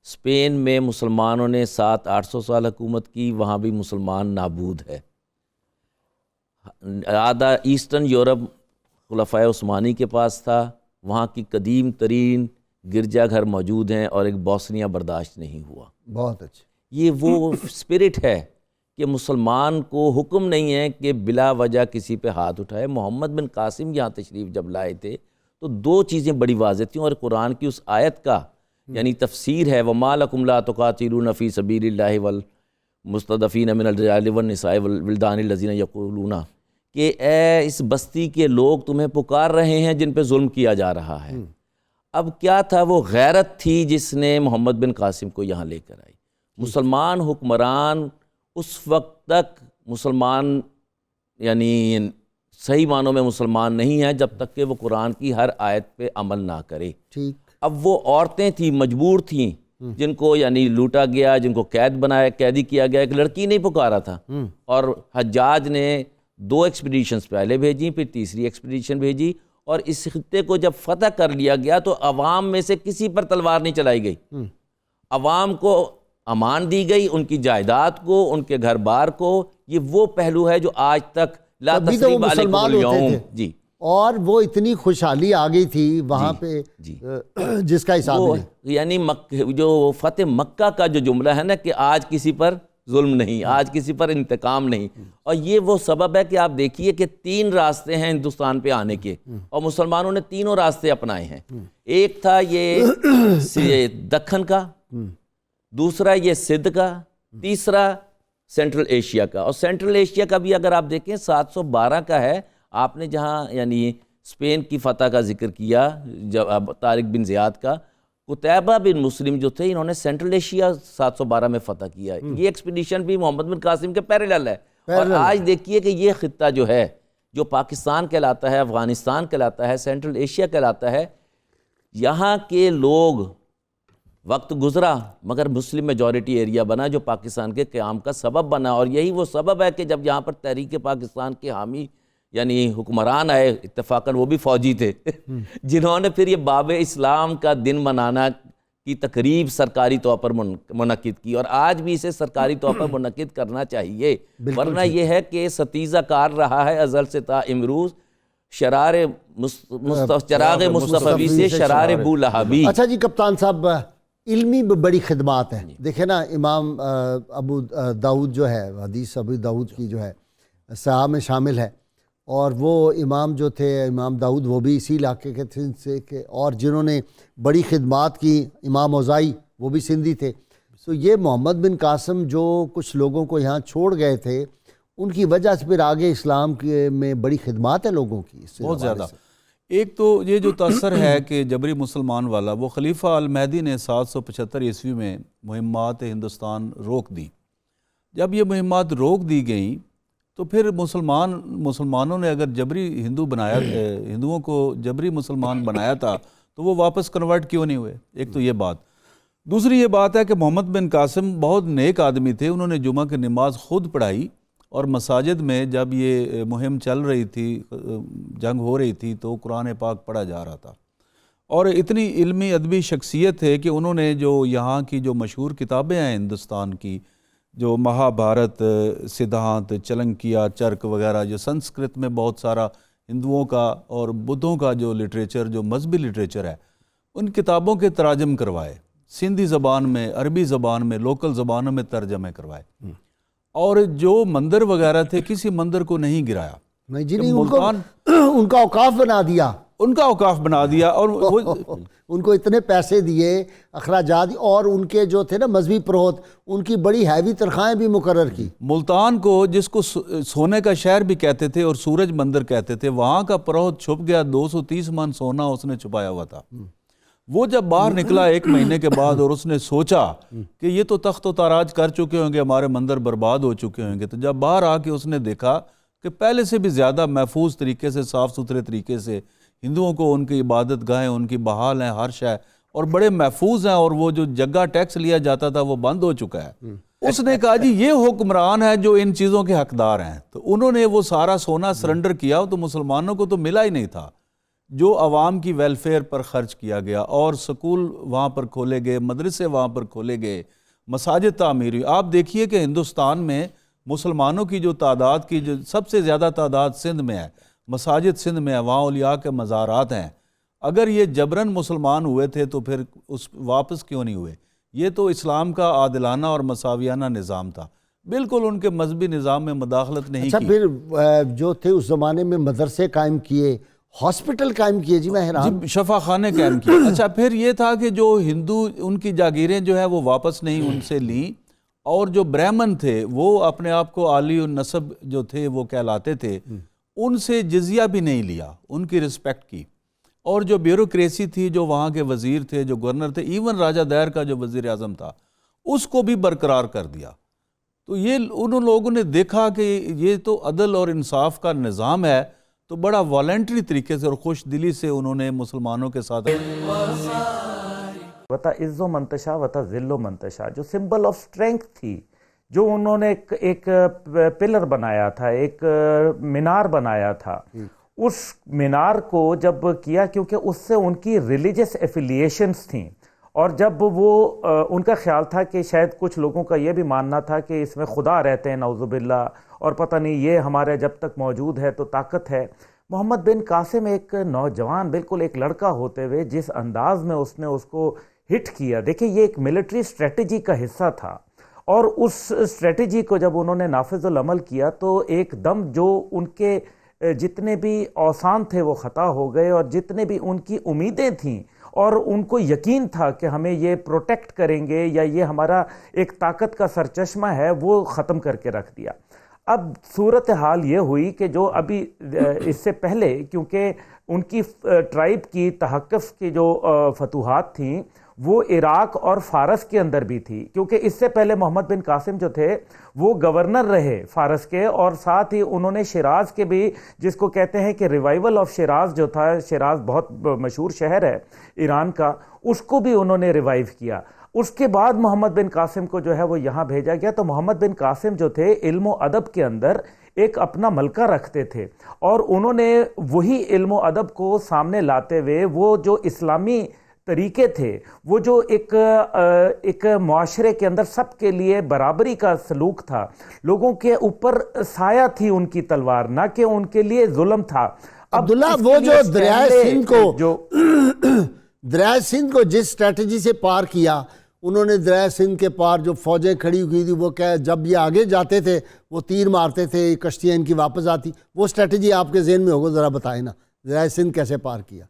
اسپین میں مسلمانوں نے 700-800 سال حکومت کی، وہاں بھی مسلمان نابود ہے۔ آدھا ایسٹرن یورپ خلفائے عثمانی کے پاس تھا، وہاں کی قدیم ترین گرجا گھر موجود ہیں، اور ایک بوسنیا برداشت نہیں ہوا۔ بہت اچھا۔ یہ وہ اسپرٹ ہے کہ مسلمان کو حکم نہیں ہے کہ بلا وجہ کسی پہ ہاتھ اٹھائے۔ محمد بن قاسم یہاں تشریف جب لائے تھے تو دو چیزیں بڑی واضح تھیں، اور قرآن کی اس آیت کا یعنی تفسیر ہے، وَمَا لَكُمْ لَا تُقَاتِلُونَ فِي سَبِيلِ اللَّهِ وَالْمُسْتَضْعَفِينَ مِنَ الرِّجَالِ وَالنِّسَاءِ وَالْوِلْدَانِ الَّذِينَ يَقُولُونَ، کہ اے اس بستی کے لوگ تمہیں پکار رہے ہیں جن پہ ظلم کیا جا رہا ہے۔ اب کیا تھا؟ وہ غیرت تھی جس نے محمد بن قاسم کو یہاں لے کر آئی۔ مسلمان حکمران اس وقت تک مسلمان یعنی صحیح معنوں میں مسلمان نہیں ہے جب تک کہ وہ قرآن کی ہر آیت پہ عمل نہ کرے۔ ٹھیک۔ اب وہ عورتیں تھیں، مجبور تھیں، جن کو یعنی لوٹا گیا، جن کو قیدی کیا گیا، ایک لڑکی نہیں پکارا تھا، اور حجاج نے 2 ایکسپیڈیشنز پہلے بھیجی، پھر تیسری ایکسپیڈیشن بھیجی، اور اس خطے کو جب فتح کر لیا گیا تو عوام میں سے کسی پر تلوار نہیں چلائی گئی، عوام کو امان دی گئی، ان کی جائیداد کو، ان کے گھر بار کو۔ یہ وہ پہلو ہے جو آج تک لا تثریب علیکم اليوم، جی، اور وہ اتنی خوشحالی آ گئی تھی وہاں پہ جس کا حساب نہیں۔ یعنی جو فتح مکہ کا جو جملہ ہے نا کہ آج کسی پر ظلم نہیں، آج کسی پر انتقام نہیں، اور یہ وہ سبب ہے کہ آپ دیکھیے کہ 3 راستے ہیں ہندوستان پہ آنے کے، اور مسلمانوں نے تینوں راستے اپنائے ہیں۔ ایک تھا یہ دکن کا، دوسرا یہ سندھ کا، تیسرا سینٹرل ایشیا کا۔ اور سینٹرل ایشیا کا بھی اگر آپ دیکھیں 712 کا ہے۔ آپ نے جہاں یعنی اسپین کی فتح کا ذکر کیا جب طارق بن زیاد کا، قتیبہ بن مسلم جو تھے انہوں نے سینٹرل ایشیا 712 میں فتح کیا ہے۔ یہ ایکسپیڈیشن بھی محمد بن قاسم کے پیرلل ہے۔ اور آج دیکھیے کہ یہ خطہ جو ہے، جو پاکستان کہلاتا ہے، افغانستان کہلاتا ہے، سینٹرل ایشیا کہلاتا ہے، یہاں کے لوگ وقت گزرا مگر مسلم میجورٹی ایریا بنا جو پاکستان کے قیام کا سبب بنا۔ اور یہی وہ سبب ہے کہ جب یہاں پر تحریک پاکستان کے حامی یعنی حکمران آئے، اتفاقاً وہ بھی فوجی تھے، جنہوں نے پھر یہ باب اسلام کا دن منانا کی تقریب سرکاری طور پر منعقد کی، اور آج بھی اسے سرکاری طور پر منعقد کرنا چاہیے، ورنہ یہ ہے کہ ستیزہ کار رہا ہے ازل سے تا امروز، چراغ مصطفی سے شرار بو لہبی۔ اچھا جی کپتان صاحب، علمی بڑی خدمات ہیں۔ دیکھیں نا، امام ابو داؤد جو ہے، حدیث ابو داؤد کی جو ہے صحاح میں شامل ہے، اور وہ امام جو تھے امام داؤد وہ بھی اسی علاقے کے تھے سے کہ، اور جنہوں نے بڑی خدمات کی امام اوزائی وہ بھی سندھی تھے۔ تو یہ محمد بن قاسم جو کچھ لوگوں کو یہاں چھوڑ گئے تھے، ان کی وجہ سے پھر آگے اسلام کے میں بڑی خدمات ہیں لوگوں کی، بہت زیادہ۔ ایک تو یہ جو تاثر ہے کہ جبری مسلمان والا، وہ خلیفہ المہدی نے 775 عیسوی میں مہمات ہندوستان روک دی۔ جب یہ مہمات روک دی گئیں تو پھر مسلمانوں نے اگر جبری ہندوؤں کو جبری مسلمان بنایا تھا تو وہ واپس کنورٹ کیوں نہیں ہوئے؟ ایک تو یہ بات۔ دوسری یہ بات ہے کہ محمد بن قاسم بہت نیک آدمی تھے، انہوں نے جمعہ کی نماز خود پڑھائی، اور مساجد میں جب یہ مہم چل رہی تھی، جنگ ہو رہی تھی، تو قرآن پاک پڑھا جا رہا تھا۔ اور اتنی علمی ادبی شخصیت ہے کہ انہوں نے جو یہاں کی جو مشہور کتابیں ہیں ہندوستان کی، جو مہا بھارت، سدھانت، چلنکیا، چرک وغیرہ، جو سنسکرت میں بہت سارا ہندوؤں کا اور بدھوں کا جو لٹریچر، جو مذہبی لٹریچر ہے، ان کتابوں کے تراجم کروائے، سندھی زبان میں، عربی زبان میں، لوکل زبانوں میں ترجمے کروائے، اور جو مندر وغیرہ تھے کسی مندر کو نہیں گرایا، نہیں جی نہیں، ان کا اوقاف بنا دیا، ان کا اوقاف بنا دیا، اور وہ ان کو اتنے پیسے دیے، اخراجات، اور ان کے جو تھے نا مذہبی پروہت، ان کی بڑی ہیوی تنخواہیں بھی مقرر کی۔ ملتان کو جس کو سونے کا شہر بھی کہتے تھے اور سورج مندر کہتے تھے، وہاں کا پروہت چھپ گیا، 230 من سونا اس نے چھپایا ہوا تھا۔ وہ جب باہر نکلا 1 مہینے کے بعد اور اس نے سوچا کہ یہ تو تخت و تاراج کر چکے ہوں گے، ہمارے مندر برباد ہو چکے ہوں گے، تو جب باہر آ کے اس نے دیکھا کہ پہلے سے بھی زیادہ محفوظ طریقے سے، صاف ستھرے طریقے سے ہندوؤں کو ان کی عبادت گاہیں ان کی بحال ہیں، ہر شے اور بڑے محفوظ ہیں، اور وہ جو جگہ ٹیکس لیا جاتا تھا وہ بند ہو چکا ہے۔ اس نے کہا جی یہ حکمران ہے جو ان چیزوں کے حقدار ہیں، تو انہوں نے وہ سارا سونا سرنڈر کیا، تو مسلمانوں کو تو ملا ہی نہیں تھا، جو عوام کی ویلفیئر پر خرچ کیا گیا، اور سکول وہاں پر کھولے گئے، مدرسے وہاں پر کھولے گئے، مساجد تعمیر ہوئی۔ آپ دیکھیے کہ ہندوستان میں مسلمانوں کی جو تعداد کی جو سب سے زیادہ تعداد سندھ میں ہے، مساجد سندھ میں ہے، وہاں اولیاء کے مزارات ہیں۔ اگر یہ جبراً مسلمان ہوئے تھے تو پھر واپس کیوں نہیں ہوئے؟ یہ تو اسلام کا عادلانہ اور مساویانہ نظام تھا، بالکل ان کے مذہبی نظام میں مداخلت نہیں کی۔ اچھا پھر جو تھے اس زمانے میں مدرسے قائم کیے، ہاسپٹل قائم کیے، جی میں حیران، شفا خانے قائم کیے۔ اچھا پھر یہ تھا کہ جو ہندو ان کی جاگیریں جو ہے وہ واپس نہیں ان سے لیں، اور جو برہمن تھے وہ اپنے آپ کو عالی النسب جو تھے وہ کہلاتے تھے، ان سے جزیہ بھی نہیں لیا، ان کی رسپیکٹ کی، اور جو بیوروکریسی تھی، جو وہاں کے وزیر تھے، جو گورنر تھے، ایون راجہ دیر کا جو وزیر اعظم تھا، اس کو بھی برقرار کر دیا۔ تو یہ ان لوگوں نے دیکھا کہ یہ تو عدل اور انصاف کا نظام ہے، تو بڑا والنٹری طریقے سے اور خوش دلی سے انہوں نے مسلمانوں کے ساتھ وَتَ عِزُّ منتشا وَتَ ذِلُّ منتشا، جو سمبل آف اسٹرینگتھ تھی، جو انہوں نے ایک پلر بنایا تھا، ایک مینار بنایا تھا، اس مینار کو جب کیا، کیونکہ اس سے ان کی ریلیجس ایفیلیشنز تھیں، اور جب وہ ان کا خیال تھا کہ شاید کچھ لوگوں کا یہ بھی ماننا تھا کہ اس میں خدا رہتے ہیں نعوذ باللہ، اور پتہ نہیں یہ ہمارے جب تک موجود ہے تو طاقت ہے۔ محمد بن قاسم ایک نوجوان، بالکل ایک لڑکا ہوتے ہوئے جس انداز میں اس نے اس کو ہٹ کیا، دیکھیں یہ ایک ملٹری اسٹریٹجی کا حصہ تھا، اور اس اسٹریٹجی کو جب انہوں نے نافذ العمل کیا تو ایک دم جو ان کے جتنے بھی اوثان تھے وہ خطا ہو گئے، اور جتنے بھی ان کی امیدیں تھیں اور ان کو یقین تھا کہ ہمیں یہ پروٹیکٹ کریں گے یا یہ ہمارا ایک طاقت کا سرچشمہ ہے، وہ ختم کر کے رکھ دیا۔ اب صورتحال یہ ہوئی کہ جو ابھی اس سے پہلے، کیونکہ ان کی ٹرائب کی تحقف کی جو فتوحات تھیں وہ عراق اور فارس کے اندر بھی تھی، کیونکہ اس سے پہلے محمد بن قاسم جو تھے وہ گورنر رہے فارس کے، اور ساتھ ہی انہوں نے شیراز کے بھی، جس کو کہتے ہیں کہ ریوائیول آف شیراز جو تھا، شیراز بہت مشہور شہر ہے ایران کا، اس کو بھی انہوں نے ریوائیو کیا۔ اس کے بعد محمد بن قاسم کو جو ہے وہ یہاں بھیجا گیا، تو محمد بن قاسم جو تھے علم و ادب کے اندر ایک اپنا ملکہ رکھتے تھے، اور انہوں نے وہی علم و ادب کو سامنے لاتے ہوئے وہ جو اسلامی طریقے تھے، وہ جو ایک معاشرے کے اندر سب کے لیے برابری کا سلوک تھا، لوگوں کے اوپر سایہ تھی ان کی تلوار، نہ کہ ان کے لیے ظلم تھا۔ عبداللہ وہ جو دریائے سندھ کو جس اسٹریٹجی سے پار کیا، انہوں نے دریائے سندھ کے پار جو فوجیں کھڑی ہوئی تھی، وہ جب یہ آگے جاتے تھے وہ تیر مارتے تھے، کشتیاں ان کی واپس آتی، وہ اسٹریٹجی آپ کے ذہن میں ہوگا، ذرا بتائیں نا دریائے سندھ کیسے پار کیا؟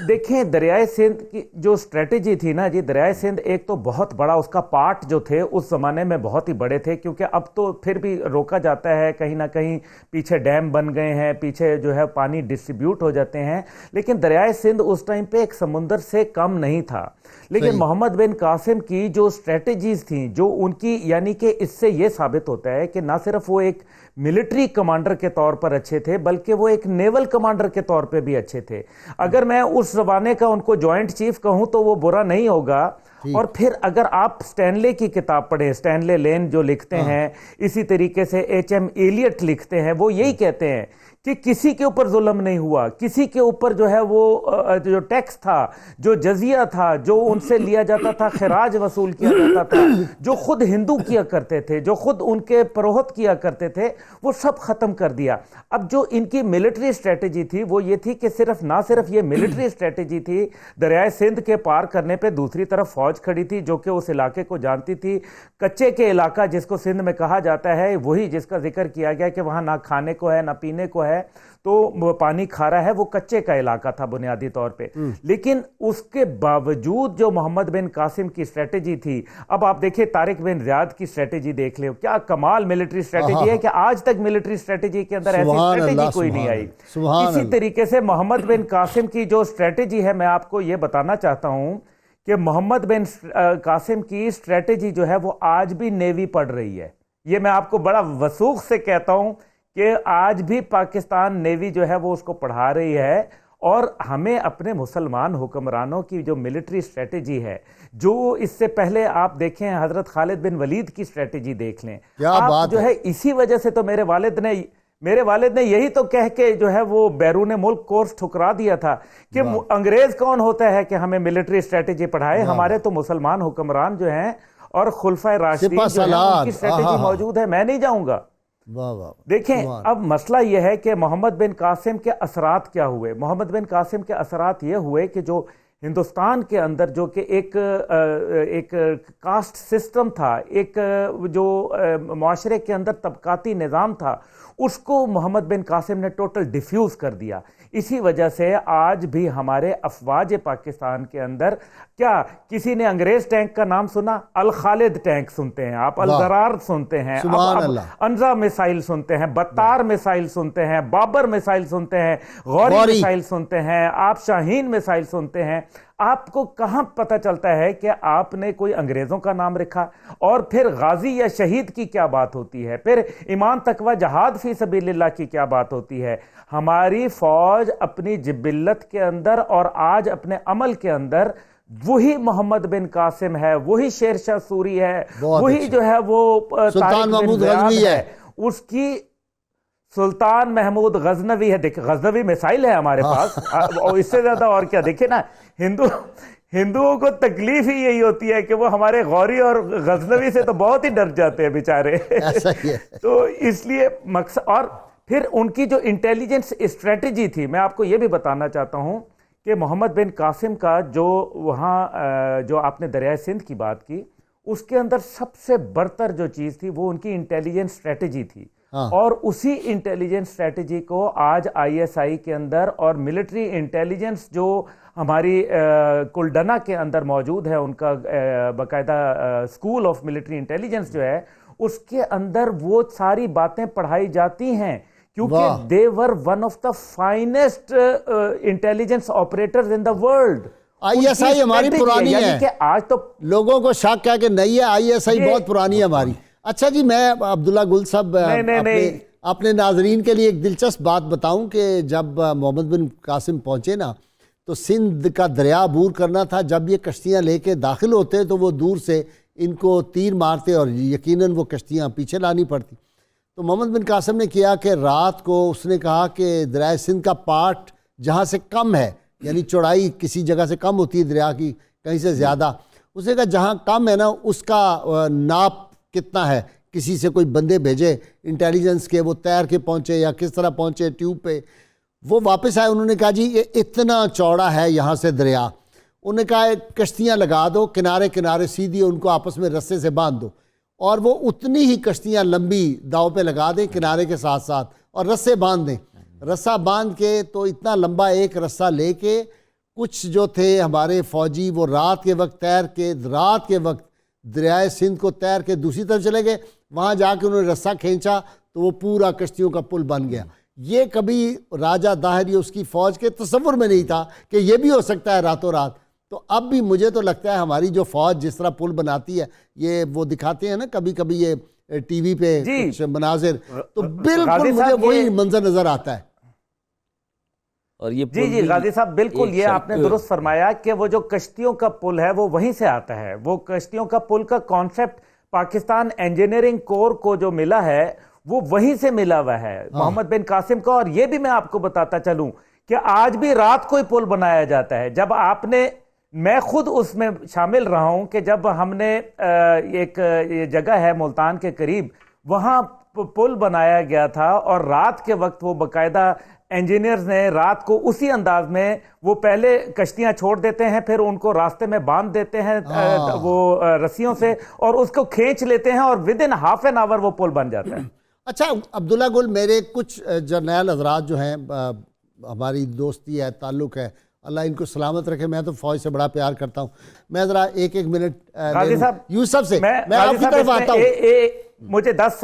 دیکھیں دریائے سندھ کی جو اسٹریٹجی تھی نا جی، دریائے سندھ ایک تو بہت بڑا، اس کا پارٹ جو تھے اس زمانے میں بہت ہی بڑے تھے، کیونکہ اب تو پھر بھی روکا جاتا ہے، کہیں نہ کہیں پیچھے ڈیم بن گئے ہیں، پیچھے جو ہے پانی ڈسٹریبیوٹ ہو جاتے ہیں، لیکن دریائے سندھ اس ٹائم پہ ایک سمندر سے کم نہیں تھا۔ لیکن محمد بن قاسم کی جو اسٹریٹجیز تھیں، جو ان کی، یعنی کہ اس سے یہ ثابت ہوتا ہے کہ نہ صرف وہ ایک ملٹری کمانڈر کے طور پر اچھے تھے، بلکہ وہ ایک نیول کمانڈر کے طور پہ بھی اچھے تھے۔ اگر میں اس زمانے کا ان کو جوائنٹ چیف کہوں تو وہ برا نہیں ہوگا۔ اور پھر اگر آپ سٹینلے کی کتاب پڑھیں، سٹینلے لین جو لکھتے ہیں، اسی طریقے سے ایچ ایم ایلیٹ لکھتے ہیں، وہ یہی کہتے ہیں کہ کسی کے اوپر ظلم نہیں ہوا، کسی کے اوپر جو ہے وہ جو ٹیکس تھا، جو جزیہ تھا، جو ان سے لیا جاتا تھا، خراج وصول کیا جاتا تھا، جو خود ہندو کیا کرتے تھے، جو خود ان کے پروہت کیا کرتے تھے، وہ سب ختم کر دیا۔ اب جو ان کی ملٹری اسٹریٹجی تھی وہ یہ تھی کہ نہ صرف یہ ملٹری اسٹریٹجی تھی، دریائے سندھ کے پار کرنے پہ دوسری طرف فوج کھڑی تھی جو کہ اس علاقے کو جانتی تھی، کچے کے علاقہ جس کو سندھ میں کہا جاتا ہے، وہی جس کا ذکر کیا گیا کہ وہاں نہ کھانے کو ہے نہ پینے کو ہے، تو پانی کھارا ہے، وہ کچے کا علاقہ تھا بنیادی طور پہ۔ لیکن اس کے باوجود جو محمد بن قاسم کی اسٹریٹجی تھی، اب آپ دیکھیں طارق بن زیاد کی اسٹریٹجی دیکھ لیں، کیا کمال ملٹری اسٹریٹجی ہے کہ آج تک ملٹری اسٹریٹجی کے اندر ایسی اسٹریٹجی کوئی نہیں آئی۔ اسی طریقے سے محمد بن قاسم کی جو اسٹریٹجی ہے، میں آپ کو یہ بتانا چاہتا ہوں کہ محمد بن قاسم کی اسٹریٹجی جو ہے وہ آج بھی نیوی پڑھ رہی ہے۔ یہ میں آپ کو بڑا وثوق سے کہتا ہوں کہ آج بھی پاکستان نیوی جو ہے وہ اس کو پڑھا رہی ہے، اور ہمیں اپنے مسلمان حکمرانوں کی جو ملٹری اسٹریٹجی ہے، جو اس سے پہلے آپ دیکھیں حضرت خالد بن ولید کی اسٹریٹجی دیکھ لیں، آپ جو ہے اسی وجہ سے تو میرے والد نے یہی تو کہہ کے جو ہے وہ بیرون ملک کورس ٹھکرا دیا تھا کہ انگریز کون ہوتا ہے کہ ہمیں ملٹری اسٹریٹجی پڑھائے، ہمارے تو مسلمان حکمران جو ہیں اور خلفائے راشدین جو ہیں ان کی اسٹریٹجی موجود ہے، میں نہیں جاؤں گا۔ دیکھیں اب مسئلہ یہ ہے کہ محمد بن قاسم کے اثرات کیا ہوئے۔ محمد بن قاسم کے اثرات یہ ہوئے کہ جو ہندوستان کے اندر جو کہ ایک کاسٹ سسٹم تھا، ایک جو معاشرے کے اندر طبقاتی نظام تھا، اس کو محمد بن قاسم نے ٹوٹل ڈیفیوز کر دیا۔ اسی وجہ سے آج بھی ہمارے افواج پاکستان کے اندر، کیا کسی نے انگریز ٹینک کا نام سنا؟ الخالد ٹینک سنتے ہیں آپ، الزرار سنتے ہیں، انزا میسائل سنتے ہیں، بتار میسائل سنتے ہیں، بابر میسائل سنتے ہیں، غوری میسائل سنتے ہیں، آپ شاہین میسائل سنتے ہیں۔ آپ کو کہاں پتہ چلتا ہے کہ آپ نے کوئی انگریزوں کا نام رکھا؟ اور پھر غازی یا شہید کی کیا بات ہوتی ہے؟ پھر ایمان تقوی جہاد فی سبیل اللہ کی کیا بات ہوتی ہے؟ ہماری فوج اپنی جبلت کے اندر اور آج اپنے عمل کے اندر وہی محمد بن قاسم ہے، وہی شیر شاہ سوری ہے، وہی جو ہے وہ سلطان محمود غزنوی ہے، اس کی سلطان محمود غزنوی ہے۔ دیکھیں غزنوی میسائل ہے ہمارے پاس، اور اس سے زیادہ اور کیا؟ دیکھیں نا، ہندوؤں کو تکلیف ہی یہی ہوتی ہے کہ وہ ہمارے غوری اور غزنوی سے تو بہت ہی ڈر جاتے ہیں بیچارے۔ تو اس لیے مقصد، اور پھر ان کی جو انٹیلیجنس اسٹریٹجی تھی، میں آپ کو یہ بھی بتانا چاہتا ہوں کہ محمد بن قاسم کا جو وہاں جو آپ نے دریائے سندھ کی بات کی، اس کے اندر سب سے برتر جو چیز تھی وہ ان کی انٹیلیجنس اسٹریٹجی تھی، اور اسی انٹیلیجنس اسٹریٹجی کو آج آئی ایس آئی کے اندر اور ملٹری انٹیلیجنس جو ہماری کلڈنا کے اندر موجود ہے، ان کا باقاعدہ اسکول آف ملٹری انٹیلیجنس جو ہے، اس کے اندر وہ ساری باتیں پڑھائی جاتی ہیں، کیونکہ they were one of the finest intelligence operators in the world۔ I S I ہماری پرانی ہے، یعنی کہ آج تو لوگوں کو شک کیا کہ نہیں ہے، آئی ایس آئی بہت پرانی ہے ہماری۔ اچھا جی، میں عبداللہ گل صاحب اپنے ناظرین کے لیے ایک دلچسپ بات بتاؤں کہ جب محمد بن قاسم پہنچے نا، تو سندھ کا دریا عبور کرنا تھا۔ جب یہ کشتیاں لے کے داخل ہوتے تو وہ دور سے ان کو تیر مارتے اور یقیناً وہ کشتیاں پیچھے لانی پڑتی۔ تو محمد بن قاسم نے کیا کہ رات کو اس نے کہا کہ دریائے سندھ کا پارٹ جہاں سے کم ہے، یعنی چوڑائی کسی جگہ سے کم ہوتی ہے دریا کی، کہیں سے زیادہ، اس نے کہا جہاں کم ہے نا اس کا ناپ کتنا ہے، کسی سے کوئی بندے بھیجے انٹیلیجنس کے، وہ تیر کے پہنچے یا کس طرح پہنچے ٹیوب پہ، وہ واپس آئے، انہوں نے کہا جی یہ اتنا چوڑا ہے یہاں سے دریا، انہوں نے کہا کشتیاں لگا دو کنارے کنارے سیدھی، ان کو آپس میں رسے سے باندھ دو، اور وہ اتنی ہی کشتیاں لمبی داؤ پہ لگا دیں کنارے کے ساتھ ساتھ، اور رسے باندھ دیں، رسہ باندھ کے تو اتنا لمبا ایک رسہ لے کے کچھ جو تھے ہمارے فوجی وہ رات کے وقت دریائے سندھ کو تیر کے دوسری طرف چلے گئے، وہاں جا کے انہوں نے رسہ کھینچا تو وہ پورا کشتیوں کا پل بن گیا۔ یہ کبھی راجہ داہر یا اس کی فوج کے تصور میں نہیں تھا کہ یہ بھی ہو سکتا ہے راتوں رات۔ تو اب بھی مجھے تو لگتا ہے ہماری جو فوج جس طرح پل بناتی ہے، یہ وہ دکھاتے ہیں نا کبھی کبھی یہ ٹی وی پہ کچھ مناظر، تو بالکل مجھے وہی منظر نظر آتا ہے۔ اور یہ جی غازی صاحب بالکل یہ آپ نے درست فرمایا کہ وہ جو کشتیوں کا پل ہے وہ وہیں سے آتا ہے۔ وہ کشتیوں کا پل کا کانسیپٹ پاکستان انجینئرنگ کور کو جو ملا ہے وہ وہیں سے ملا ہوا ہے محمد بن قاسم کا. اور یہ بھی میں آپ کو بتاتا چلوں کہ آج بھی رات کو ہی پل بنایا جاتا ہے. جب آپ نے، میں خود اس میں شامل رہا ہوں کہ جب ہم نے ایک جگہ ہے ملتان کے قریب، وہاں پل بنایا گیا تھا اور رات کے وقت وہ باقاعدہ انجینئرز نے رات کو اسی انداز میں وہ پہلے کشتیاں چھوڑ دیتے ہیں، پھر ان کو راستے میں باندھ دیتے ہیں وہ رسیوں سے، اور اس کو کھینچ لیتے ہیں اور ودن ہاف این آور وہ پل بن جاتا ہے. اچھا عبداللہ گل، میرے کچھ جرنیل حضرات جو ہیں، ہماری دوستی ہے، تعلق ہے، اللہ ان کو سلامت رکھے. میں تو فوج سے بڑا پیار کرتا ہوں. میں ذرا ایک منٹ غازی صاحب یوسف سے میں آپ کی طرف آتا ہوں. مجھے 10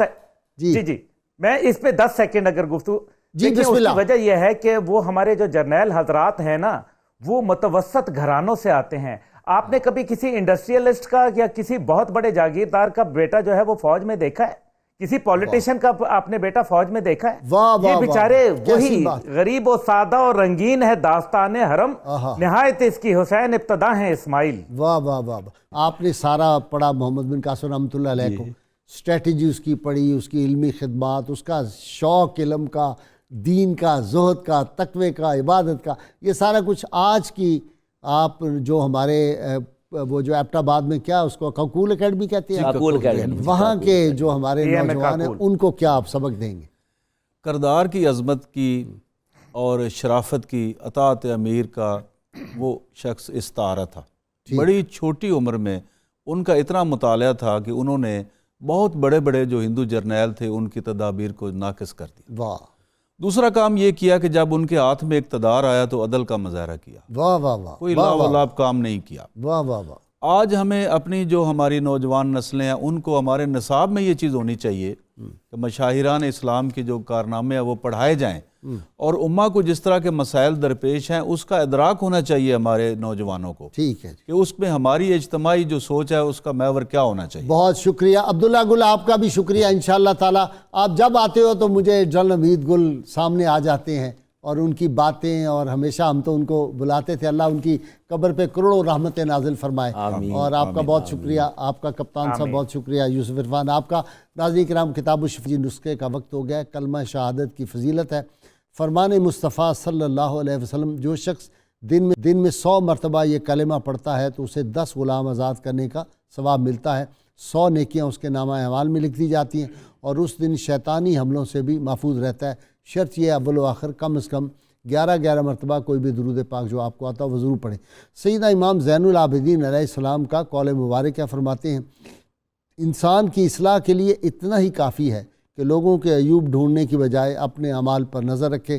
جی میں اس پہ 10 سیکنڈ اگر گفتگو. جی بسم اللہ. اس کی وجہ یہ ہے کہ وہ ہمارے جو جرنیل حضرات ہیں نا، وہ متوسط گھرانوں سے آتے ہیں. آپ نے کبھی کسی انڈسٹریلسٹ کا یا کسی بہت بڑے جاگیردار کا بیٹا جو ہے وہ فوج میں دیکھا ہے؟ کسی پولیٹیشین کا آپ نے بیٹا فوج میں دیکھا ہے؟ یہ بیچارے وہی غریب و سادہ اور رنگین ہے داستان حرم، نہایت اس کی حسین ابتدا ہیں اسماعیل. واہ واہ واہ. آپ نے سارا پڑھا محمد بن قاسم رحمۃ اللہ علیہ کو، اسٹریٹجی اس کی پڑھی، اس کی علمی خدمات، اس کا شوق علم کا، دین کا، زہد کا، تقوی کا، عبادت کا، یہ سارا کچھ آج کی آپ جو ہمارے وہ جو ایبٹ آباد میں کیا اس کو کاکول اکیڈمی کہتے ہیں، وہاں کے جو ہمارے نوجوان ہیں ان کو کیا آپ سبق دیں گے؟ کردار کی عظمت کی اور شرافت کی، اطاعت امیر کا وہ شخص استعارہ تھا. بڑی چھوٹی عمر میں ان کا اتنا مطالعہ تھا کہ انہوں نے بہت بڑے بڑے جو ہندو جرنیل تھے ان کی تدابیر کو ناقص کر دیا. واہ. دوسرا کام یہ کیا کہ جب ان کے ہاتھ میں اقتدار آیا تو عدل کا مظاہرہ کیا. واہ واہ واہ. کوئی لاولاب کام نہیں کیا. واہ واہ واہ. آج ہمیں اپنی جو ہماری نوجوان نسلیں ہیں ان کو ہمارے نصاب میں یہ چیز ہونی چاہیے کہ مشاہیران اسلام کے جو کارنامے ہیں وہ پڑھائے جائیں، اور امہ کو جس طرح کے مسائل درپیش ہیں اس کا ادراک ہونا چاہیے ہمارے نوجوانوں کو. ٹھیک ہے کہ اس میں ہماری اجتماعی جو سوچ ہے اس کا محور کیا ہونا چاہیے. بہت شکریہ عبداللہ گل، آپ کا بھی شکریہ. انشاءاللہ تعالیٰ آپ جب آتے ہو تو مجھے جنرل حمید گل سامنے آ جاتے ہیں اور ان کی باتیں، اور ہمیشہ ہم تو ان کو بلاتے تھے. اللہ ان کی قبر پہ کروڑوں رحمتیں نازل فرمائے. اور آپ کا بہت شکریہ، آپ کا کپتان صاحب بہت شکریہ، یوسف عرفان آپ کا. ناظرین کرام، کتاب الشفا نسخے کا وقت ہو گیا. کلمہ شہادت کی فضیلت ہے. فرمان مصطفیٰ صلی اللہ علیہ وسلم، جو شخص دن میں 100 مرتبہ یہ کلمہ پڑھتا ہے تو اسے 10 غلام آزاد کرنے کا ثواب ملتا ہے. 100 نیکیاں اس کے نامہ اعمال میں لکھ دی جاتی ہیں، اور اس دن شیطانی حملوں سے بھی محفوظ رہتا ہے. شرط یہ اول و آخر کم از کم 11 مرتبہ کوئی بھی درود پاک جو آپ کو آتا ہو وہ ضرور پڑھیں. سیدنا امام زین العابدین علیہ السلام کا قول مبارک کیا فرماتے ہیں؟ انسان کی اصلاح کے لیے اتنا ہی کافی ہے کہ لوگوں کے عیوب ڈھونڈنے کی بجائے اپنے اعمال پر نظر رکھے